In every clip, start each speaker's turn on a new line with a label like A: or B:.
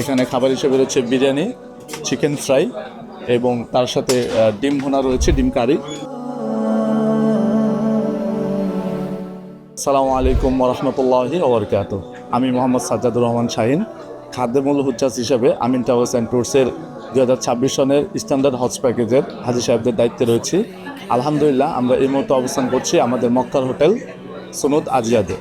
A: এখানে খাবার হিসেবে রয়েছে বিরিয়ানি, চিকেন ফ্রাই এবং তার সাথে ডিম ভুনা রয়েছে, ডিম কারি। আসসালামু আলাইকুম ওরহমতুল্লাহি ওবরকাতুহু। আমি মোহাম্মদ সাজ্জাদুর রহমান শাহিন, খাদ্যমূল্য হুজ্জাজ হিসাবে আমিন ট্রাভেলস অ্যান্ড ট্যুরসের 2026 সনের স্ট্যান্ডার্ড হজ প্যাকেজের হাজী সাহেবদের দায়িত্বে রয়েছি। আলহামদুলিল্লাহ, আমরা এই মুহূর্তে অবস্থান করছি আমাদের মক্কার হোটেল সুনুদ আজিয়াদে।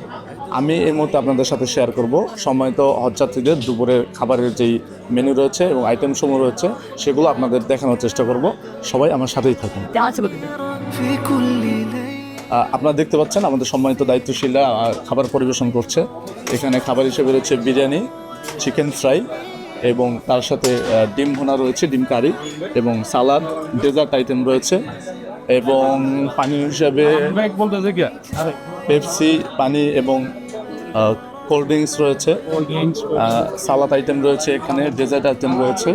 A: আমি এই মুহূর্তে আপনাদের সাথে শেয়ার করব সম্মানিত হজযাত্রীদের দুপুরের খাবারের যেই মেনু রয়েছে এবং আইটেম সমূহ রয়েছে, সেগুলো আপনাদের দেখানোর চেষ্টা করব। সবাই আমার সাথেই থাকুন। আপনারা দেখতে পাচ্ছেন আমাদের সম্মানিত দায়িত্বশীলরা খাবার পরিবেশন করছে। এখানে খাবার হিসেবে রয়েছে বিরিয়ানি, চিকেন ফ্রাই এবং তার সাথে ডিম ভুনা রয়েছে, ডিম কারি এবং সালাদ, ডেজার্ট আইটেম রয়েছে এবং পানি হিসাবে পেপসি, পানি এবং কোল্ড ড্রিঙ্কস রয়েছে। সালাদ আইটেম রয়েছে, এখানে ডেজার্ট আইটেম রয়েছে।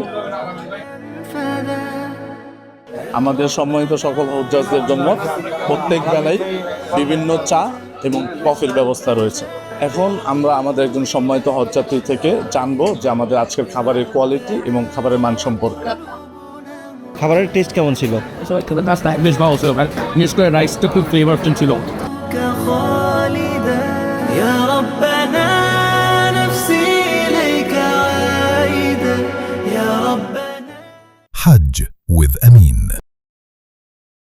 A: আমাদের সম্মানিত সকল হজযাত্রীদের জন্য প্রত্যেক বেলায় বিভিন্ন চা এবং কফির ব্যবস্থা রয়েছে। এখন আমরা আমাদের একজন সম্মানিত হজযাত্রী থেকে জানবো যে আমাদের আজকের খাবারের কোয়ালিটি এবং খাবারের মান সম্পর্কে।
B: খাবারের টেস্ট কেমন ছিল?
C: বেশ ভালো ছিল, বিশেষ করে রাইসটা খুব ফ্লেভারফুল ছিল।